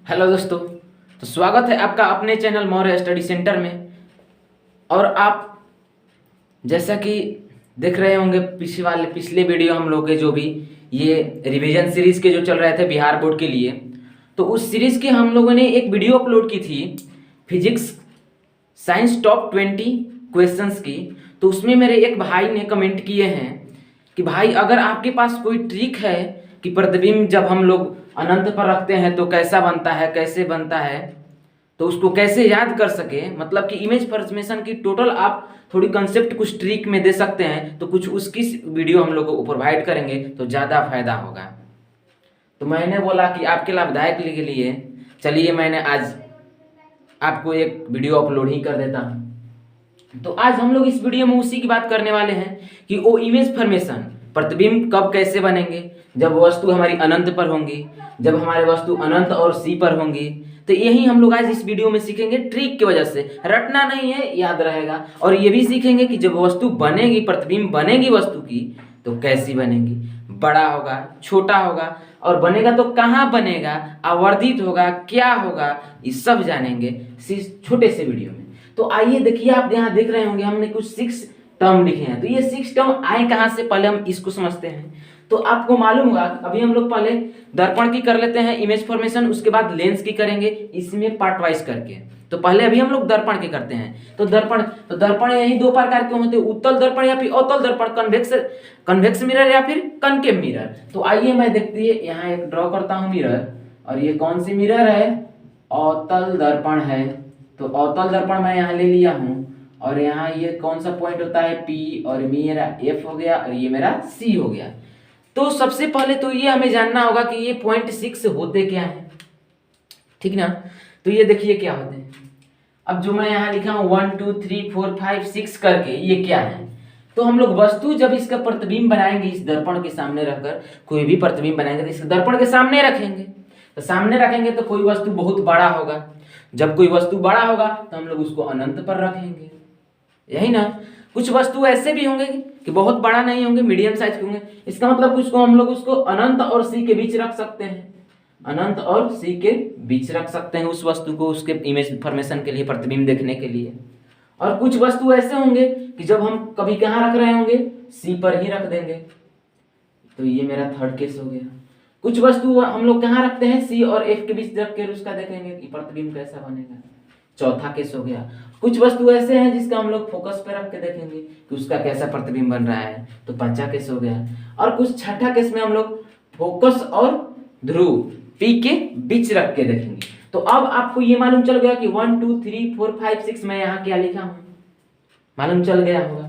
Hello दोस्तों। तो स्वागत है आपका अपने चैनल मौर्य स्टडी सेंटर में। और आप जैसा कि देख रहे होंगे पिछले वीडियो हम लोग के जो भी ये रिवीजन सीरीज के जो चल रहे थे बिहार बोर्ड के लिए, तो उस सीरीज के हम लोगों ने एक वीडियो अपलोड की थी फिजिक्स साइंस टॉप 20 क्वेश्चंस की। तो उसमें मेरे एक भाई ने कमेंट किए हैं कि भाई अगर आपके पास कोई ट्रिक है कि प्रतिबिंब जब हम लोग अनंत पर रखते हैं तो कैसा बनता है, कैसे बनता है, तो उसको कैसे याद कर सके, मतलब कि इमेज फॉर्मेशन की टोटल आप थोड़ी कंसेप्ट कुछ ट्रिक में दे सकते हैं, तो कुछ उसकी वीडियो हम लोग को प्रोवाइड करेंगे तो ज़्यादा फायदा होगा। तो मैंने बोला कि आपके लाभदायक के लिए चलिए मैंने आज आपको एक वीडियो अपलोड ही कर देता हूँ। तो आज हम लोग इस वीडियो में उसी की बात करने वाले हैं कि वो इमेज फॉर्मेशन प्रतिबिंब कब कैसे बनेंगे, जब वस्तु हमारी अनंत पर होंगी, जब हमारे वस्तु अनंत और सी पर होंगी। तो यही हम लोग आज इस वीडियो में सीखेंगे, ट्रिक की वजह से रटना नहीं है, याद रहेगा। और ये भी सीखेंगे कि जब वस्तु बनेगी, प्रतिबिंब बनेगी वस्तु की, तो कैसी बनेगी, बड़ा होगा, छोटा होगा, और बनेगा तो कहाँ बनेगा, आवर्धित होगा, क्या होगा, ये सब जानेंगे इस छोटे से वीडियो में। तो आइए देखिए, आप यहाँ देख रहे होंगे हमने कुछ 6 टर्म लिखे हैं। तो ये 6 टर्म आए कहाँ से, पहले हम इसको समझते हैं। तो आपको मालूम होगा, अभी हम लोग पहले दर्पण की कर लेते हैं इमेज फॉर्मेशन, उसके बाद लेंस की करेंगे, इसमें पार्ट वाइज करके। तो पहले अभी हम लोग दर्पण के करते हैं। तो दर्पण यही 2 प्रकार के होते हैं, उत्तल दर्पण या फिर अवतल दर्पण, कन्वेक्स मिरर या फिर कनकेव मिरर। तो आइए मैं देखती है यहाँ एक ड्रॉ करता हूँ मिरर, और ये कौन सी मिरर है, अवतल दर्पण है। तो अवतल दर्पण मैं यहाँ ले लिया हूँ, और यहाँ ये कौन सा पॉइंट होता है P, और मेरा F हो गया, और ये मेरा C हो गया। तो सबसे पहले तो ये हमें जानना होगा कि ये पॉइंट 6 होते क्या है, ठीक ना। तो ये देखिए क्या होते हैं। अब जो मैं यहाँ लिखा हूँ 1 2 3 4 5 6 करके, ये क्या है। तो हम लोग वस्तु जब इसका प्रतिबिंब बनाएंगे, इस दर्पण के सामने रखकर कोई भी प्रतिबिंब बनाएंगे तो इस दर्पण के सामने रखेंगे। तो सामने रखेंगे तो कोई वस्तु बहुत बड़ा होगा, जब कोई वस्तु बड़ा होगा तो हम लोग उसको अनंत पर रखेंगे, यही ना। कुछ वस्तु ऐसे भी होंगे कि बहुत बड़ा नहीं होंगे, मीडियम साइज के होंगे, इसका मतलब कुछ को हम लोग उसको अनंत और सी के बीच रख सकते हैं, अनंत और सी के बीच रख सकते हैं उस वस्तु को, उसके इमेज फॉर्मेशन के लिए, प्रतिबिंब देखने के लिए। और कुछ वस्तु ऐसे होंगे कि जब हम कभी कहाँ रख रहे होंगे, सी पर ही रख देंगे। तो ये मेरा थर्ड केस हो गया। कुछ वस्तु हम लोग कहाँ रखते हैं, सी और एफ के बीच रख कर उसका देखेंगे कि प्रतिबिंब कैसा बनेगा, चौथा केस हो गया। कुछ वस्तु ऐसे हैं जिसका हम लोग फोकस पे रख के देखेंगे कि उसका कैसा प्रतिबिंब बन रहा है, तो पांचवा केस हो गया। और कुछ छठा केस में हम लोग फोकस और ध्रुव पी के बीच रख के देखेंगे। तो अब आपको ये मालूम चल गया कि 1 2 3 4 5 6 मैं यहाँ क्या लिखा हूँ, मालूम चल गया होगा।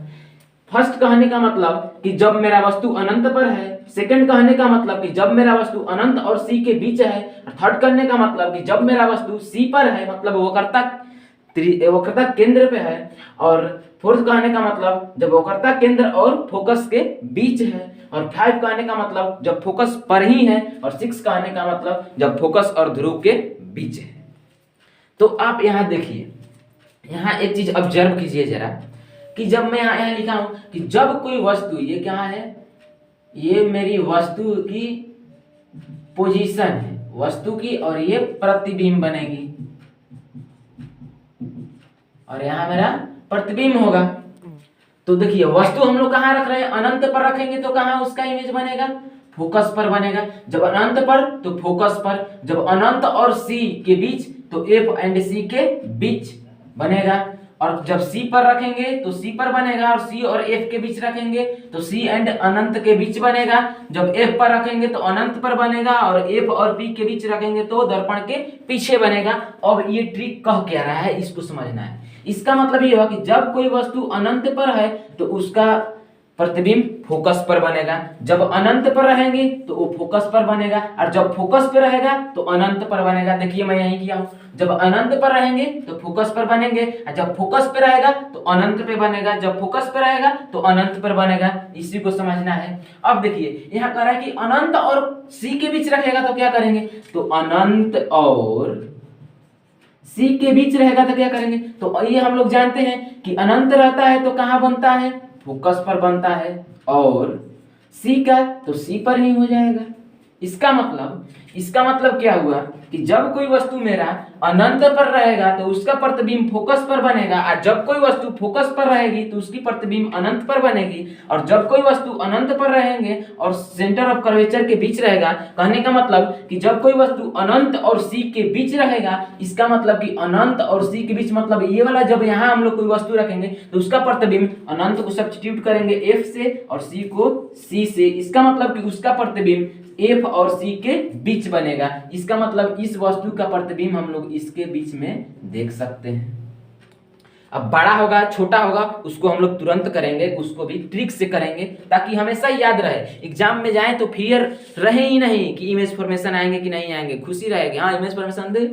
फर्स्ट कहने का मतलब कि जब मेरा वस्तु अनंत पर है, सेकंड कहने का मतलब कि जब मेरा वस्तु अनंत और सी के बीच है, और थर्ड कहने का मतलब कि जब मेरा वस्तु सी पर है, मतलब वक्रता केंद्र पे है, और फोर्थ कहने का मतलब जब वक्रता केंद्र और फोकस के बीच है, और 5 कहने का मतलब जब फोकस पर ही है, और 6 कहने का मतलब जब फोकस और ध्रुव के बीच है। तो आप यहाँ देखिए, यहाँ एक चीज ऑब्जर्व कीजिए जरा, कि जब मैं यहाँ लिखा हूं कि जब कोई वस्तु, ये क्या है, ये मेरी वस्तु की पोजीशन है, वस्तु की, और ये प्रतिबिंब बनेगी, और यहाँ मेरा प्रतिबिंब होगा। तो देखिए वस्तु हम लोग कहाँ रख रहे हैं, अनंत पर रखेंगे तो कहाँ उसका इमेज बनेगा, फोकस पर बनेगा। जब अनंत पर तो फोकस पर, जब अनंत और सी के बीच तो एफ एंड सी के बीच बनेगा। और जब सी पर रखेंगे तो सी पर बनेगा, और सी और एफ के बीच रखेंगे तो सी एंड अनंत के बीच बनेगा। जब एफ पर रखेंगे तो अनंत पर बनेगा, और एफ और पी के बीच रखेंगे तो दर्पण के पीछे बनेगा। अब ये ट्रिक कह क्या रहा है, इसको समझना है। इसका मतलब ये हुआ कि जब कोई वस्तु अनंत पर है तो उसका प्रतिबिंब फोकस पर बनेगा, जब अनंत पर रहेंगे तो वो फोकस पर बनेगा, और जब फोकस पर रहेगा तो अनंत पर बनेगा। देखिए मैं यही किया हूं, जब अनंत पर रहेंगे तो फोकस पर बनेंगे, और जब फोकस पे रहेगा तो अनंत पे बनेगा, जब फोकस पे रहेगा तो अनंत पर बनेगा। इसी को समझना है। अब देखिए यहाँ कह रहा है कि अनंत और सी के बीच रखेगा तो क्या करेंगे, तो अनंत और सी के बीच रहेगा तो क्या करेंगे, तो ये हम लोग जानते हैं कि अनंत रहता है तो कहाँ बनता है, फोकस पर बनता है, और सी का तो सी पर ही हो जाएगा। इसका मतलब इसका मतलब क्या हुआ कि जब कोई वस्तु मेरा अनंत पर रहेगा तो उसका प्रतिबिंब फोकस पर बनेगा, और जब कोई वस्तु फोकस पर रहेगी तो उसकी प्रतिबिंब अनंत पर बनेगी, और जब कोई वस्तु अनंत पर रहेंगे और सेंटर ऑफ कर्वेचर के बीच रहेगा। कहने का मतलब कि जब कोई वस्तु अनंत और सी के बीच रहेगा, इसका मतलब कि अनंत और सी के बीच मतलब ये वाला, जब यहाँ हम लोग कोई वस्तु रखेंगे तो उसका प्रतिबिंब अनंत को सब्स्टिट्यूट करेंगे एफ से और सी को सी से, इसका मतलब कि उसका प्रतिबिंब एफ और सी के बीच बनेगा। इसका मतलब इस वस्तु का प्रतिबिंब हम लोग इसके बीच में देख सकते हैं। अब बड़ा होगा छोटा होगा उसको हम लोग तुरंत करेंगे, उसको भी ट्रिक से करेंगे ताकि हमेशा याद रहे। एग्जाम में जाएं तो फियर रहे ही नहीं कि इमेज फॉर्मेशन आएंगे कि नहीं आएंगे, खुशी रहेगी हाँ इमेज फॉर्मेशन दे।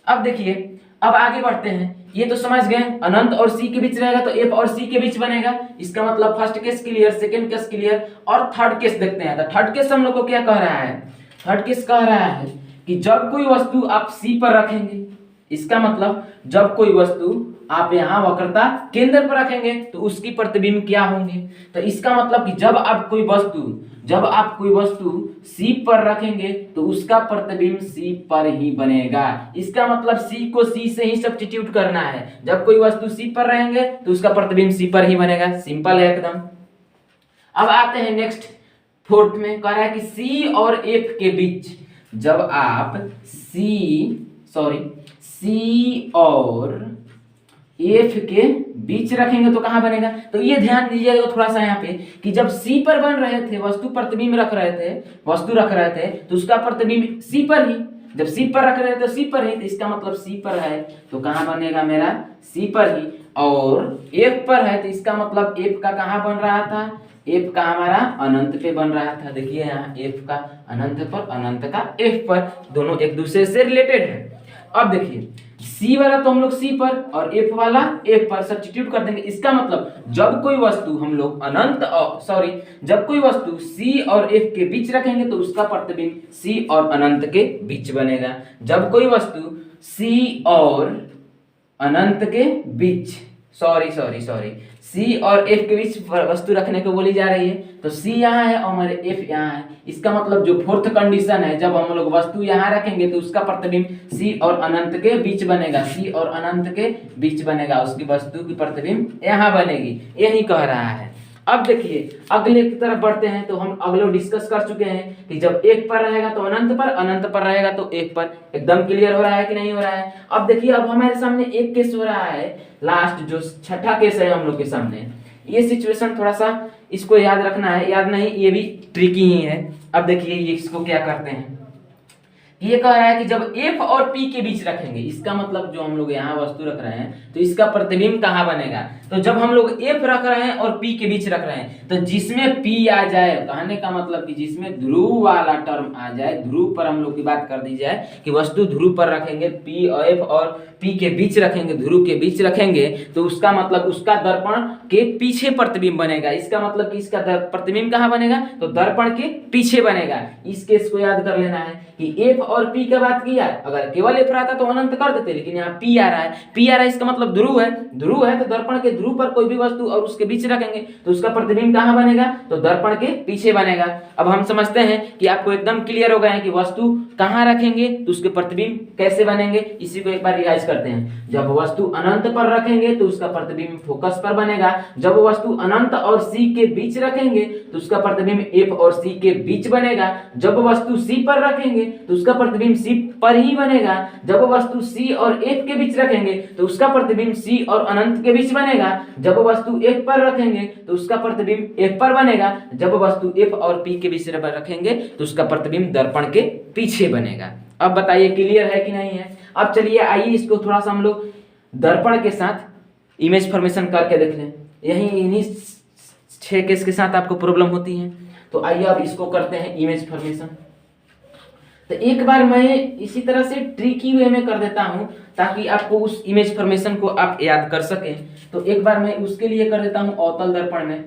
अब देखिए, अब आगे बढ़ते हैं। ये तो समझ गए अनंत और सी के बीच रहेगा तो एफ और सी के बीच बनेगा। इसका मतलब first case clear, second case clear, और थर्ड केस देखते हैं। तो थर्ड केस हम लोग को क्या कह रहा है? थर्ड केस कह रहा है कि जब कोई वस्तु आप सी पर रखेंगे, इसका मतलब जब कोई वस्तु आप यहाँ वक्रता केंद्र पर रखेंगे तो उसकी प्रतिबिंब क्या होंगे। तो इसका मतलब कि जब आप कोई वस्तु सी पर रखेंगे तो उसका प्रतिबिंब सी पर ही बनेगा। इसका मतलब सी को सी से ही सब्स्टिट्यूट करना है। जब कोई वस्तु सी पर रहेंगे तो उसका प्रतिबिंब सी पर ही बनेगा। सिंपल है एकदम। अब आते हैं नेक्स्ट फोर्थ में, कह रहा है कि सी और एफ के बीच जब आप सी और एफ के बीच रखेंगे तो कहां बनेगा? तो ये ध्यान दीजिएगा थोड़ा सा यहाँ पे कि जब सी पर बन रहे थे वस्तु प्रतिबिंब रख रहे थे तो उसका प्रतिबिंब सी पर ही, जब सी पर रख रहे थे तो सी पर ही, तो इसका मतलब सी पर है तो कहां बनेगा मेरा? सी पर ही। और एफ पर है तो इसका मतलब एफ का कहां बन रहा था? एफ का हमारा अनंत पे बन रहा था। देखिए यहाँ एफ का अनंत पर, अनंत का एफ पर, दोनों एक दूसरे से रिलेटेड है। अब देखिए सी वाला तो हम लोग सी पर और एफ वाला एफ पर सब्स्टिट्यूट कर देंगे। इसका मतलब जब कोई वस्तु हम लोग जब कोई वस्तु सी और एफ के बीच रखेंगे तो उसका प्रतिबिंब सी और अनंत के बीच बनेगा। जब कोई वस्तु सी और अनंत के बीच सी और एफ के बीच वस्तु रखने को बोली जा रही है, तो सी यहाँ है और हमारे एफ यहाँ है। इसका मतलब जो फोर्थ कंडीशन है, जब हम लोग वस्तु यहाँ रखेंगे तो उसका प्रतिबिंब सी और अनंत के बीच बनेगा। सी और अनंत के बीच बनेगा, उसकी वस्तु की प्रतिबिंब यहाँ बनेगी, यही कह रहा है। अब देखिए अगले की तरफ बढ़ते हैं। तो हम अगले डिस्कस कर चुके हैं कि जब एक पर रहेगा तो अनंत पर, अनंत पर रहेगा तो एक पर। एकदम क्लियर हो रहा है कि नहीं हो रहा है? अब देखिए अब हमारे सामने एक केस हो रहा है, लास्ट जो छठा केस है हम लोग के सामने। ये सिचुएशन थोड़ा सा इसको याद रखना है, याद नहीं ये भी ट्रिकी ही है। अब देखिए ये इसको क्या करते हैं, ये कह रहा है कि जब F और P के बीच रखेंगे, इसका मतलब जो हम लोग यहाँ वस्तु रख रहे हैं तो इसका प्रतिबिंब कहाँ बनेगा? तो जब हम लोग F रख रहे हैं और P के बीच रख रहे हैं तो जिसमें P आ जाए, कहने का मतलब कि जिसमें ध्रुव वाला टर्म आ जाए, ध्रुव पर हम लोग की बात कर दी जाए कि वस्तु ध्रुव पर रखेंगे, P और F और P के बीच रखेंगे, ध्रुव के बीच रखेंगे, तो उसका मतलब उसका दर्पण के पीछे प्रतिबिंब बनेगा। इसका मतलब कि इसका प्रतिबिंब कहाँ बनेगा? तो दर्पण के पीछे बनेगा। इस केस को याद कर लेना है कि F और P का बात किया, अगर केवल F रहता तो अनंत कर देते, लेकिन यहाँ P आ रहा है, इसका मतलब ध्रुव है तो दर्पण के ध्रुव पर कोई भी वस्तु और उसके बीच रखेंगे तो उसका प्रतिबिंब कहाँ बनेगा? तो दर्पण के पीछे बनेगा। अब हम समझते हैं कि आपको एकदम क्लियर हो गए हैं कि वस्तु कहाँ रखेंगे तो उसके प्रतिबिंब कैसे बनेंगे। इसी को एक बार रिवाइज करते हैं। जब वस्तु अनंत पर रखेंगे तो उसका प्रतिबिंब फोकस पर बनेगा। जब वस्तु अनंत और सी के बीच रखेंगे तो उसका प्रतिबिंब एफ और सी के बीच बनेगा। जब वस्तु सी पर रखेंगे तो उसका प्रतिबिंब सी पर ही बनेगा। जब वस्तु सी और एफ के बीच रखेंगे तो उसका प्रतिबिंब सी और अनंत के बीच बनेगा। जब वस्तु एफ पर रखेंगे तो उसका प्रतिबिंब एफ पर बनेगा। जब वस्तु एफ और पी के बीच रखेंगे तो उसका प्रतिबिंब दर्पण के पीछे बनेगा। अब बताइए क्लियर है कि नहीं है? अब चलिए आइए इसको थोड़ा सा हम लोग दर्पण के साथ इमेज फॉर्मेशन करके देख लें। यही इन्हीं 6 केस के साथ आपको प्रॉब्लम होती है। तो आइए अब इसको करते हैं इमेज फॉर्मेशन। तो एक बार मैं इसी तरह से ट्रिकी वे में कर देता हूं ताकि आपको उस इमेज फॉर्मेशन को आप याद कर सकें। तो एक बार मैं उसके लिए कर देता हूं अवतल दर्पण में।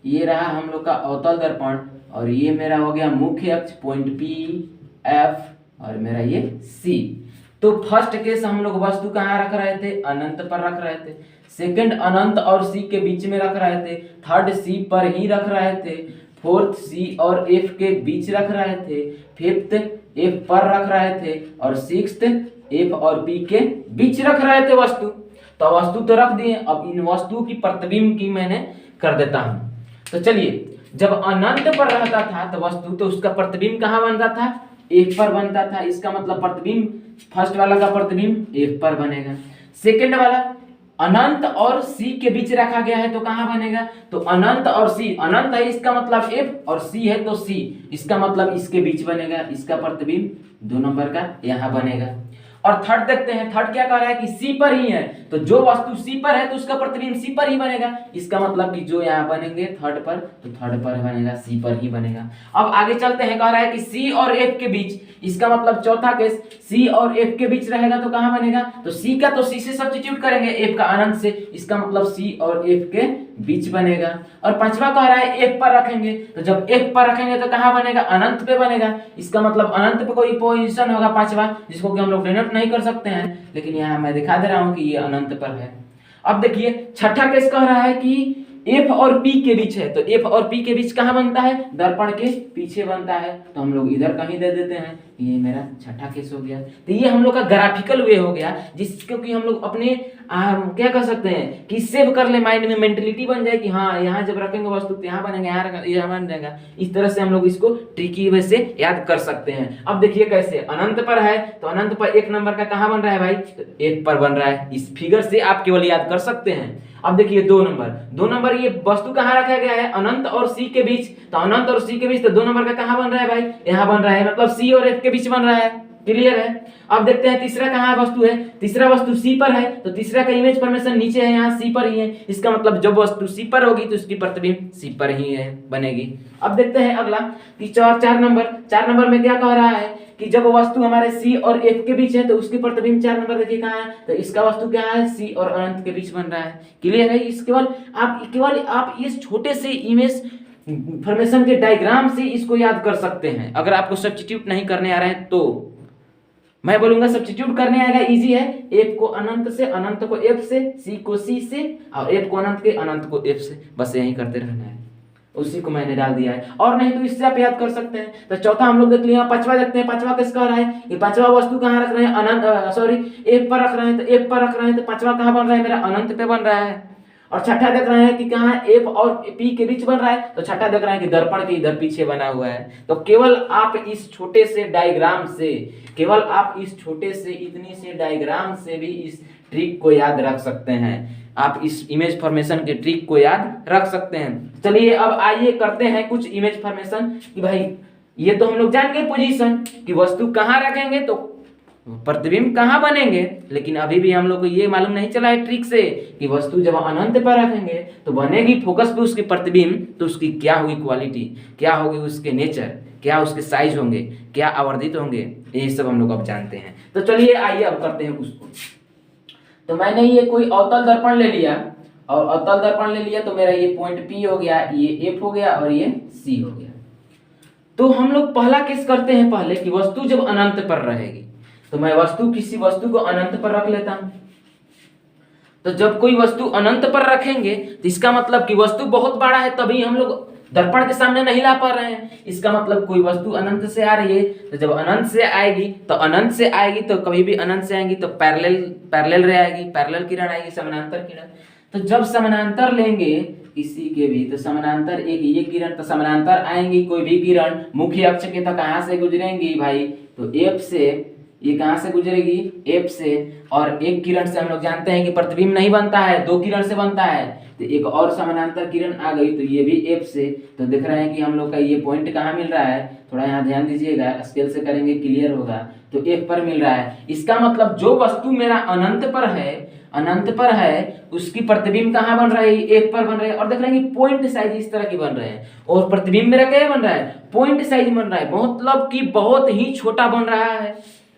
ये रहा हम लोग का अवतल दर्पण और ये मेरा हो गया मुख्य अक्ष पॉइंट P F और मेरा ये C। तो फर्स्ट केस हम लोग वस्तु कहाँ रख रहे थे? अनंत पर रख रहे थे। सेकंड अनंत और C के बीच में रख रहे थे। थर्ड C पर ही रख रहे थे। फोर्थ सी और एफ के बीच रख रहे थे, फिफ्थ एफ पर रख रहे थे और सिक्स्थ एफ और पी के बीच रख रहे थे वस्तु। तो वस्तु तो रख दिए, अब इन वस्तु की प्रतिबिंब की मैंने कर देता हूं। तो चलिए, जब अनंत पर रहता था तो वस्तु, तो उसका प्रतिबिंब कहाँ बनता था? एफ पर बनता था। इसका मतलब प्रतिबिंब, फर्स्ट वाला का प्रतिबिंब एफ पर बनेगा। सेकंड वाला अनंत और सी के बीच रखा गया है तो कहां बनेगा? तो अनंत और सी, अनंत है इसका मतलब एफ और सी है तो सी, इसका मतलब इसके बीच बनेगा। इसका प्रतिबिंब 2 नंबर का यहां बनेगा। और थर्ड देखते हैं, थर्ड क्या कह रहा है कि सी पर ही है, तो जो वस्तु सी पर है तो उसका प्रतिबिंब सी पर ही बनेगा। इसका मतलब कि जो यहाँ बनेंगे थर्ड पर, तो थर्ड पर बनेगा, सी पर ही बनेगा। अब आगे चलते हैं, कह रहा है कि सी और एफ के बीच, इसका मतलब चौथा केस, सी और एफ के बीच रहेगा तो कहां बनेगा? तो सी का तो सी से सब्स्टिट्यूट करेंगे, एफ का अनंत से, इसका मतलब सी और एफ के बीच बनेगा। और पांचवा कह रहा है एफ पर रखेंगे, तो जब एफ पर रखेंगे तो कहां बनेगा? अनंत पे बनेगा। इसका मतलब अनंत पे कोई पोजीशन होगा पांचवा, जिसको कि हम लोग डिनोट नहीं कर सकते हैं, लेकिन यहाँ मैं दिखा दे रहा हूं कि ये अनंत पर है। अब देखिए छठा केस कह रहा है कि एफ और पी के बीच है, तो एफ और पी के बीच कहां बनता है? दर्पण के पीछे बनता है, तो हम लोग इधर कहीं दे देते हैं। ये मेरा छठा केस हो गया। तो ये हम लोग का ग्राफिकल वे हो गया, जिसको कि हम लोग अपने क्या कर सकते हैं कि सेव कर ले, माइंड में मेंटलिटी बन जाए कि हाँ यहाँ जब रखेंगे वस्तु तो यहाँ बनेगा, यहाँ बन जाएगा। इस तरह से हम लोग इसको ट्रिकी वे से याद कर सकते हैं। अब देखिए कैसे, अनंत पर है तो अनंत पर 1 नंबर का कहाँ बन रहा है भाई? तो 1 पर बन रहा है। इस फिगर से आप केवल याद कर सकते हैं। अब देखिए 2 नंबर, ये वस्तु कहाँ रखा गया है? अनंत और सी के बीच, तो अनंत और सी के बीच, तो 2 नंबर का कहाँ बन रहा है भाई? यहाँ बन रहा है, मतलब सी और एफ के बीच बन रहा है। क्लियर है? अब देखते हैं तीसरा कहाँ वस्तु है? तीसरा वस्तु सी पर है, तो तीसरा का इमेज फॉर्मेशन नीचे है, यहाँ सी पर ही है। इसका मतलब जब वस्तु सी पर होगी तो उसकी प्रतिबिंब सी पर ही है बनेगी। अब देखते हैं अगला कि 4 नंबर में क्या कह रहा है कि जब वस्तु हमारे सी और एफ के बीच है तो उसकी प्रतिबिंब 4 नंबर देखिए कहाँ है? तो इसका वस्तु क्या है? सी और अनंत के बीच बन रहा है। क्लियर है? इस केवल आप इस छोटे से इमेज फॉर्मेशन के डायग्राम से इसको याद कर सकते हैं। अगर आपको सब्स्टिट्यूट नहीं करने आ रहे हैं तो मैं बोलूंगा सब्स्टिट्यूट करने आएगा, इजी है। एफ को अनंत से, अनंत को एफ से, सी को सी से, और एफ को अनंत के, अनंत को एफ से, बस यही करते रहना है। उसी को मैंने डाल दिया है, और नहीं तो इससे आप याद कर सकते हैं। तो चौथा हम लोग देख लिया। पांचवा देखते हैं, पांचवा किस कह रहा है? ये पांचवा वस्तु कहाँ रख रहे हैं? एफ पर रख रहे हैं, तो एफ पर रख रहे हैं, तो पांचवा कहाँ बन रहा है? मेरा अनंत पे बन रहा है। और छठा देख रहे हैं कि कहाँ एफ और पी के बीच बन रहा है, तो छठा देख रहे हैं कि दर्पण के इधर पीछे बना हुआ है। तो केवल आप इस छोटे से डायग्राम से, इतनी से डायग्राम से भी इस ट्रिक को याद रख सकते हैं। आप इस इमेज फॉर्मेशन के ट्रिक को याद रख सकते हैं। चलिए अब आइए करते हैं कुछ इमेज फॉर्मेशन कि भाई ये तो हम लोग जान गए पोजीशन कि वस्तु कहाँ रखेंगे तो प्रतिबिंब कहाँ बनेंगे, लेकिन अभी भी हम लोग को ये मालूम नहीं चला है ट्रिक से कि वस्तु जब अनंत पर रखेंगे तो बनेगी फोकस पे उसकी प्रतिबिंब, तो उसकी क्या होगी क्वालिटी, क्या होगी उसके नेचर, क्या उसके साइज होंगे, क्या आवर्धित होंगे, ये सब हम लोग अब जानते हैं। तो चलिए आइए अब करते हैं उसको। तो मैंने ये कोई अवतल दर्पण ले लिया, और अवतल दर्पण ले लिया तो मेरा ये पॉइंट P हो गया, ये F हो गया और ये C हो गया। तो हम लोग पहला केस करते हैं पहले कि वस्तु जब अनंत पर रहेगी, तो मैं किसी वस्तु को अनंत पर रख लेता हूं। तो जब कोई वस्तु अनंत पर रखेंगे तो इसका मतलब कि वस्तु बहुत बड़ा है, तभी हम लोग दर्पण के सामने नहीं ला पा रहे हैं। इसका मतलब कोई वस्तु अनंत से आ रही है, तो जब अनंत से आएगी तो कभी भी अनंत से आएगी तो पैरेलल रहेगी, पैरेलल किरण आएगी, समानांतर किरण। तो जब समानांतर लेंगे किसी के भी, तो समानांतर एक ये किरण, तो समानांतर आएंगी कोई भी किरण मुख्य अक्ष के, तो कहां से गुजरेंगी भाई? तो F से, ये कहां से गुजरेगी? F से। और एक किरण से हम लोग जानते हैं कि प्रतिबिंब नहीं बनता है, 2 किरण से बनता है, तो एक और समानांतर किरण आ गई, तो ये भी F से। तो देख रहे हैं कि हम लोग का ये पॉइंट कहाँ मिल रहा है, थोड़ा यहाँ ध्यान दीजिएगा, स्केल से करेंगे क्लियर होगा। तो F पर मिल रहा है। इसका मतलब जो वस्तु मेरा अनंत पर है उसकी प्रतिबिंब कहाँ बन रहा है? F पर बन रहा है। और देख रहे हैं कि पॉइंट साइज इस तरह की बन रहे हैं, और प्रतिबिंब मेरा क्या बन रहा है? पॉइंट साइज बन रहा है, मतलब कि बहुत ही छोटा बन रहा है।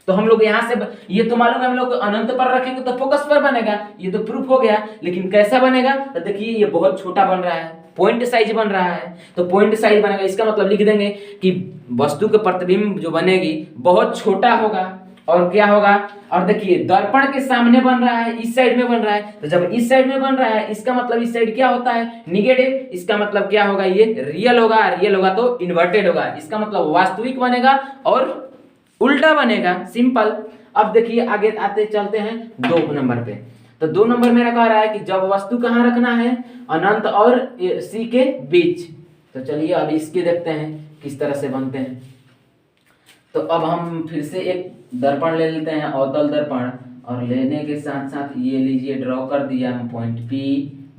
तो हम लोग यहाँ से ये तो मालूम है हम लोग अनंत पर रखेंगे तो फोकस पर बनेगा, ये तो प्रूफ हो गया। लेकिन कैसा बनेगा? तो देखिए ये बहुत छोटा बन रहा है, पॉइंट साइज बन रहा है, तो पॉइंट साइज बनेगा। इसका मतलब लिख देंगे कि वस्तु के प्रतिबिंब जो बनेगी बहुत छोटा होगा, और क्या होगा, और देखिए दर्पण के सामने बन रहा है, इस साइड में बन रहा है, तो जब इस साइड में बन रहा है इसका मतलब इस साइड क्या होता है, निगेटिव, इसका मतलब क्या होगा, ये रियल होगा, रियल होगा तो इन्वर्टेड होगा, इसका मतलब वास्तविक बनेगा और उल्टा बनेगा, सिंपल। अब देखिए आगे आते चलते हैं 2 नंबर पे। तो 2 नंबर मेरा कह रहा है कि जब वस्तु कहाँ रखना है, अनंत और सी के बीच। तो चलिए अब इसके देखते हैं किस तरह से बनते हैं। तो अब हम फिर से एक दर्पण ले लेते हैं, अवतल दर्पण, और लेने के साथ साथ ये लीजिए ड्रॉ कर दिया हम point P,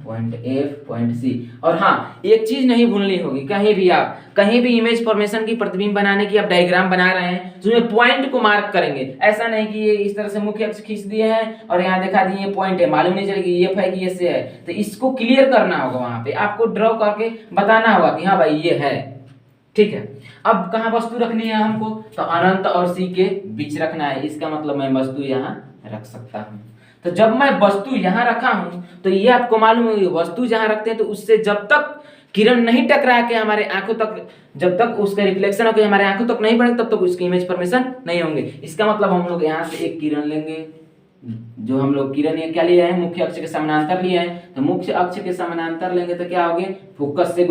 point F, point C। और हाँ, एक चीज नहीं भूलनी होगी, कहीं भी इमेज फॉर्मेशन की प्रतिबिंब बनाने की आप डायग्राम बना रहे हैं तो उसमें पॉइंट को मार्क करेंगे। ऐसा नहीं कि ये इस तरह से मुख्य अक्ष खींच दिए हैं और यहाँ दिखा दिए पॉइंट है, मालूम नहीं चलेगी ये है कि ये से है, तो इसको क्लियर करना होगा, वहां पे आपको ड्रॉ करके बताना होगा कि हाँ भाई ये है, ठीक है। अब कहाँ वस्तु रखनी है हमको, तो अनंत और सी के बीच रखना है, इसका मतलब मैं वस्तु यहाँ रख सकता हूँ। तो जब मैं वस्तु यहाँ रखा हूँ तो ये आपको मालूम है, वस्तु जहाँ रखते हैं तो उससे जब तक किरण नहीं टकरा के हमारे आंखों तक, जब तक उसका रिफ्लेक्शन होकर हमारे आंखों तक नहीं पड़ेगा तब तक उसकी इमेज फॉर्मेशन नहीं होंगे। इसका मतलब हम लोग यहाँ से एक किरण लेंगे, जो हम लोग किरण ये क्या लिए हैं, मुख्य अक्ष के समानांतर लिए हैं, तो मुख्य अक्ष के समानांतर लेंगे तो क्या होगे, फोकस से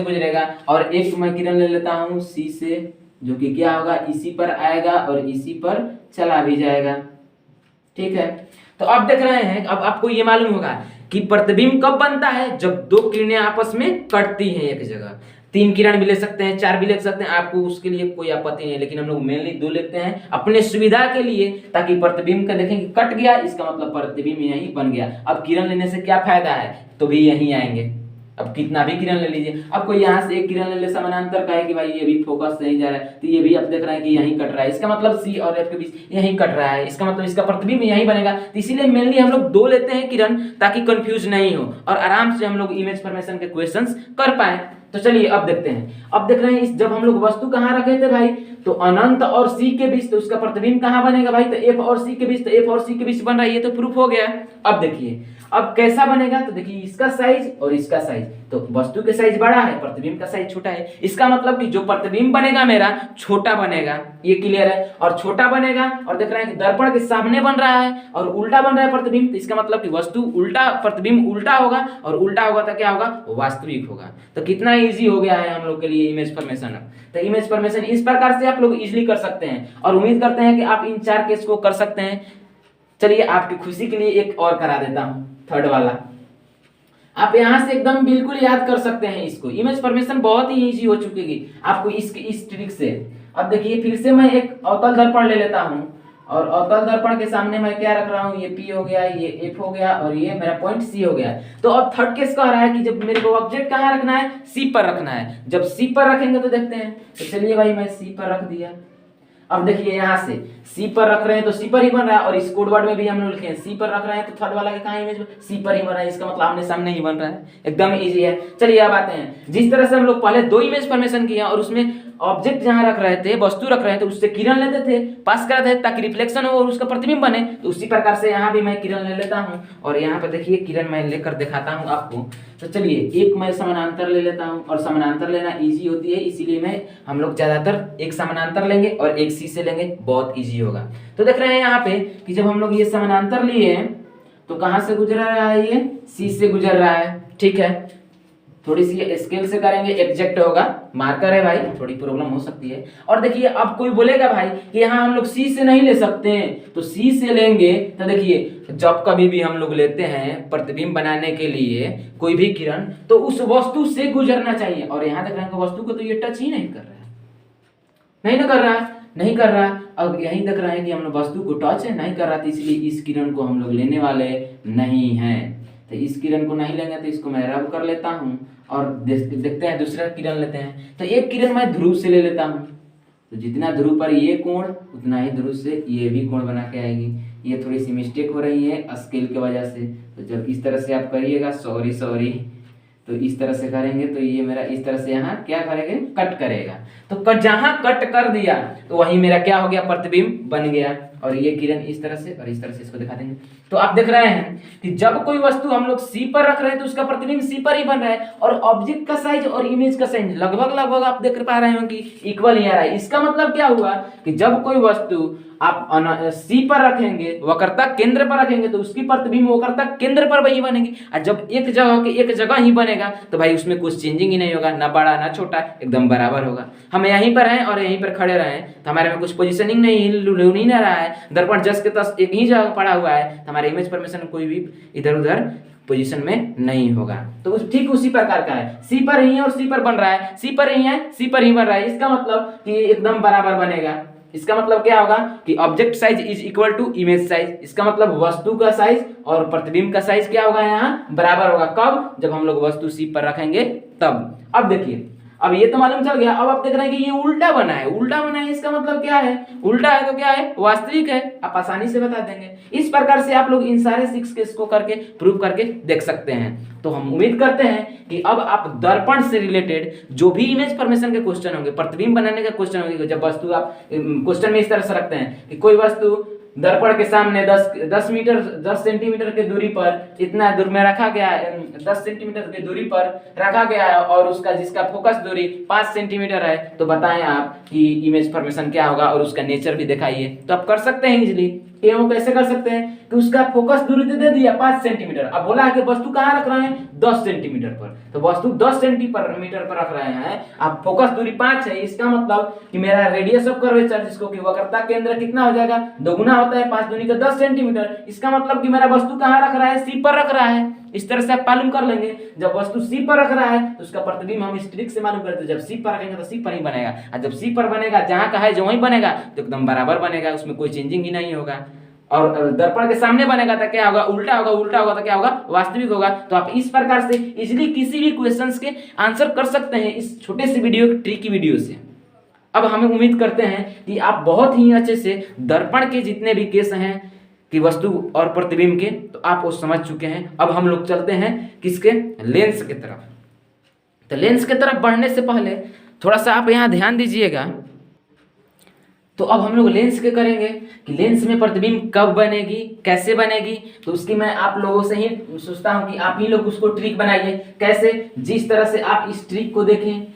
गुजरेगा, और एक मैं किरण ले लेता हूँ सी से, जो कि क्या होगा, इसी पर आएगा और इसी पर चला भी जाएगा, ठीक है। तो अब देख रहे हैं, अब आपको ये मालूम होगा कि प्रतिबिंब कब बनता है, जब 2 किरणें आपस में कटती हैं एक जगह। 3 किरण भी ले सकते हैं, 4 भी ले सकते हैं, आपको उसके लिए कोई आपत्ति नहीं है, लेकिन हम लोग मेनली 2 लेते हैं अपने सुविधा के लिए, ताकि प्रतिबिंब का देखें कि कट गया, इसका मतलब प्रतिबिंब यहीं बन गया। अब किरण लेने से क्या फायदा है, तो भी यहीं आएंगे। अब कितना भी किरण ले लीजिए, अब कोई यहाँ से एक किरण ले ले समानांतर का है कि भाई ये भी फोकस से ही जा रहा है, तो ये भी आप देख रहे हैं कि यहीं कट रहा है, इसका मतलब सी और एफ के बीच यहीं कट रहा है, इसका मतलब इसका प्रतिबिंब यहीं बनेगा। तो इसीलिए मेनली हम लोग 2 लेते हैं किरण, ताकि कंफ्यूज नहीं हो और आराम से हम लोग इमेज फॉर्मेशन के क्वेश्चंस कर पाए। तो चलिए अब देखते हैं, अब देख रहे हैं इस जब हम लोग वस्तु कहाँ रखे थे भाई, तो अनंत और सी के बीच, तो उसका प्रतिबिंब कहाँ बनेगा भाई, तो एफ और सी के बीच, तो एफ और सी के बीच बन रहा है, ये तो प्रूफ हो गया। अब देखिए अब कैसा बनेगा, तो देखिए इसका साइज और इसका साइज, तो वस्तु के साइज बड़ा है, प्रतिबिंब का साइज छोटा है, इसका मतलब कि जो प्रतिबिंब बनेगा मेरा छोटा बनेगा, ये क्लियर है, और छोटा बनेगा, और देख रहे हैं कि दर्पण के सामने बन रहा है और उल्टा बन रहा है प्रतिबिंब, तो इसका मतलब कि वस्तु उल्टा, प्रतिबिंब उल्टा होगा, और उल्टा होगा तो क्या होगा, वास्तविक होगा। तो कितना इजी हो गया है हम लोग के लिए इमेज फॉर्मेशन। तो इमेज फॉर्मेशन इस प्रकार से आप लोग इजीली कर सकते हैं, और उम्मीद करते हैं कि आप इन 4 केस को कर सकते हैं। चलिए आपकी खुशी के लिए एक और करा देता हूं, थर्ड वाला। आप यहां से एकदम बिल्कुल याद कर सकते हैं इसको, इमेज फॉर्मेशन बहुत ही इजी हो चुकेगी आपको इस ट्रिक से। अब देखिए फिर से मैं एक अवतल दर्पण ले लेता हूं, और अवतल दर्पण के सामने मैं क्या रख रहा हूं, ये P हो गया, ये F हो गया, और ये मेरा पॉइंट C हो गया। तो अब थर्ड केस कह रहा है कि जब मेरे को ऑब्जेक्ट कहां रखना है, C पर रखना है। जब C पर रखेंगे तो देखते हैं, तो चलिए भाई मैं C पर रख दिया। अब देखिए यहाँ से सी पर रख रहे हैं तो सी पर ही बन रहा है, और इस कोड वर्ड में भी हम लोग लिखे हैं सी पर रख रहे हैं, तो थर्ड वाला के कहाँ इमेज सी पर ही बन रहा है, इसका मतलब आमने सामने ही बन रहा है, एकदम इजी है। चलिए अब आते हैं, जिस तरह से हम लोग पहले 2 इमेज फॉर्मेशन किया और उसमें ऑब्जेक्ट जहां रख रहे थे, वस्तु रख रहे थे, उससे किरण लेते थे, पास कराते थे ताकि रिफ्लेक्शन हो और उसका प्रतिबिंब बने, तो उसी प्रकार से यहाँ भी मैं किरण ले लेता हूँ, और यहाँ पे देखिए किरण मैं लेकर दिखाता हूँ आपको। तो चलिए एक मैं समानांतर ले लेता हूँ, और समानांतर लेना इजी होती है, इसीलिए मैं हम लोग ज्यादातर एक समानांतर लेंगे और एक सी से लेंगे, बहुत इजी होगा। तो देख रहे हैं यहाँ पे कि जब हम लोग ये समानांतर लिए हैं तो कहाँ से गुजर रहा है, ये सी से गुजर रहा है, ठीक है। थोड़ी सी स्केल से करेंगे, एग्जैक्ट होगा, मार्कर है भाई, थोड़ी प्रॉब्लम हो सकती है। और देखिए अब कोई बोलेगा भाई कि यहाँ हम लोग सी से नहीं ले सकते हैं, तो सी से लेंगे, तो देखिए जब कभी भी हम लोग लेते हैं प्रतिबिंब बनाने के लिए कोई भी किरण, तो उस वस्तु से गुजरना चाहिए, और यहाँ देख रहे हैं वस्तु को तो ये टच ही नहीं कर रहा है, नहीं कर रहा है। अब यही देख रहे हैं कि हम लोग वस्तु को टच नहीं कर रहा था, इसलिए इस किरण को हम लोग लेने वाले नहीं हैं। तो इस किरण को नहीं लेंगे, तो इसको मैं रब कर लेता हूँ, और देखते हैं दूसरा किरण लेते हैं। तो एक किरण मैं ध्रुव से ले लेता हूँ, तो जितना ध्रुव पर ये कोण उतना ही ध्रुव से ये भी कोण बना के आएगी। ये थोड़ी सी मिस्टेक हो रही है स्केल की वजह से, तो जब इस तरह से आप करिएगा, सॉरी, तो इस तरह से करेंगे तो ये मेरा इस तरह से यहाँ क्या करेंगे, कट करेगा। तो जहां कट कर दिया तो वहीं मेरा क्या हो गया, प्रतिबिंब बन गया। और ये किरण इस तरह से और इस तरह से इसको दिखा देंगे। तो आप देख रहे हैं कि जब कोई वस्तु हम लोग सी पर रख रहे हैं तो उसका प्रतिबिंब सी पर ही बन रहा है, और ऑब्जेक्ट का साइज और इमेज का साइज लगभग लगभग आप देख पा रहे हो कि इक्वल ही आ रहा है। इसका मतलब क्या हुआ कि जब कोई वस्तु आप सी पर रखेंगे, वक्रता केंद्र पर रखेंगे, तो उसकी प्रतिबिंब वक्रता केंद्र पर वही बनेगी। और जब एक जगह के एक जगह ही बनेगा तो भाई उसमें कुछ चेंजिंग ही नहीं होगा, ना बड़ा ना छोटा, एकदम बराबर होगा। हम यहीं पर हैं और यहीं पर खड़े रहे तो हमारे में कुछ पोजीशनिंग नहीं रहा है, दर्पण जस के तस एक ही जगह पड़ा हुआ है, तो हमारे इमेज फॉर्मेशन कोई भी इधर उधर पोजीशन में नहीं होगा। तो ठीक उसी प्रकार का है, सी पर ही है और सी पर बन रहा है, सी पर ही है सी पर ही बन रहा है, इसका मतलब कि एकदम बराबर बनेगा। इसका मतलब क्या होगा कि object size is equal to image size, इसका मतलब वस्तु का साइज और प्रतिबिंब का साइज क्या होगा, यहाँ बराबर होगा। कब? जब हम लोग वस्तु सी पर रखेंगे तब। अब देखिए, अब ये तो मालूम चल गया। अब आप देख रहे हैं कि ये उल्टा बना है, उल्टा बना है, इसका मतलब क्या है? उल्टा है तो क्या है? वास्तविक है। आप आसानी से बता देंगे। इस प्रकार से आप लोग इन सारे 6 केस को करके प्रूव करके देख सकते हैं। तो हम उम्मीद करते हैं कि अब आप दर्पण से रिलेटेड जो भी इमेज फॉर्मेशन के क्वेश्चन होंगे, प्रतिबिंब बनाने के क्वेश्चन होंगे, जब वस्तु आप क्वेश्चन में इस तरह से रखते हैं कि कोई वस्तु दर्पण के सामने 10 सेंटीमीटर के दूरी पर इतना दूर में रखा गया है, 10 सेंटीमीटर की दूरी पर रखा गया है और उसका जिसका फोकस दूरी 5 सेंटीमीटर है, तो बताएं आप कि इमेज फॉर्मेशन क्या होगा और उसका नेचर भी दिखाइए। तो आप कर सकते हैं इजीली। वो कैसे कर सकते हैं कि उसका फोकस दूरी तो दे दिया 5 सेंटीमीटर, अब बोला है कि वस्तु कहाँ रख रहे हैं? 10 सेंटीमीटर पर, तो वस्तु 10 सेंटीमीटर पर रख रहे हैं, अब फोकस दूरी 5 है, इसका मतलब कि मेरा रेडियस ऑफ कर्वेचर, जिसको कि वक्रता केंद्र कितना हो जाएगा? दोगुना होता है 5 दूनी का 10 सेंटीमीटर। इसका मतलब कि मेरा वस्तु कहाँ रख रहा है? सी पर रख रहा है। इस तरह से आप मालूम कर लेंगे। जब वस्तु सी पर रख रहा है तो उसका प्रतिबिंब हम इस ट्रिक से मालूम करते हैं, जब सी पर रखेंगे तो सी पर ही बनेगा, और जब सी पर बनेगा जहां का है जो वहीं बनेगा तो एकदम बराबर बनेगा, उसमें कोई चेंजिंग ही नहीं होगा। और दर्पण के सामने बनेगा तो क्या होगा? उल्टा होगा, उल्टा होगा तो क्या होगा? वास्तविक होगा। तो आप इस प्रकार से इजीली किसी भी क्वेश्चंस के आंसर कर सकते हैं इस छोटे से वीडियो, ट्रिकी वीडियो से। अब हम उम्मीद करते हैं कि आप बहुत ही अच्छे से दर्पण के जितने भी केस हैं कि वस्तु और प्रतिबिंब के, तो आप वो समझ चुके हैं। अब हम लोग चलते हैं किसके? लेंस की तरफ। तो लेंस की तरफ बढ़ने से पहले थोड़ा सा आप यहाँ ध्यान दीजिएगा। तो अब हम लोग लेंस के करेंगे कि लेंस में प्रतिबिंब कब बनेगी, कैसे बनेगी, तो उसकी मैं आप लोगों से ही सोचता हूं कि आप ही लोग उसको ट्रिक बनाइए। कैसे? जिस तरह से आप इस ट्रिक को देखें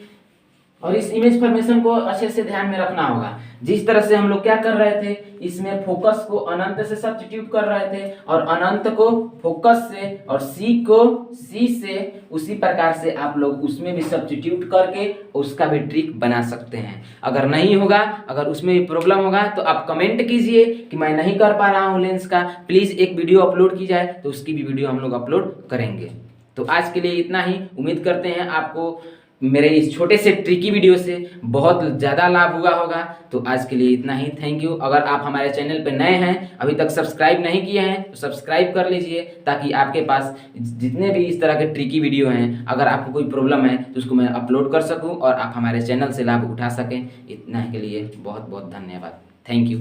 और इस इमेज फॉर्मेशन को अच्छे से ध्यान में रखना होगा। जिस तरह से हम लोग क्या कर रहे थे, इसमें फोकस को अनंत से सब्स्टिट्यूट कर रहे थे और अनंत को फोकस से और सी को सी से, उसी प्रकार से आप लोग उसमें भी सब्स्टिट्यूट करके उसका भी ट्रिक बना सकते हैं। अगर नहीं होगा, अगर उसमें भी प्रॉब्लम होगा तो आप कमेंट कीजिए कि मैं नहीं कर पा रहा हूँ लेंस का, प्लीज एक वीडियो अपलोड की जाए, तो उसकी भी वीडियो हम लोग अपलोड करेंगे। तो आज के लिए इतना ही। उम्मीद करते हैं आपको मेरे इस छोटे से ट्रिकी वीडियो से बहुत ज़्यादा लाभ हुआ होगा। तो आज के लिए इतना ही। Thank you. अगर आप हमारे चैनल पर नए हैं, अभी तक सब्सक्राइब नहीं किए हैं, तो सब्सक्राइब कर लीजिए, ताकि आपके पास जितने भी इस तरह के ट्रिकी वीडियो हैं, अगर आपको कोई प्रॉब्लम है तो उसको मैं अपलोड कर सकूं और आप हमारे चैनल से लाभ उठा सकें। इतना के लिए बहुत बहुत धन्यवाद। Thank you.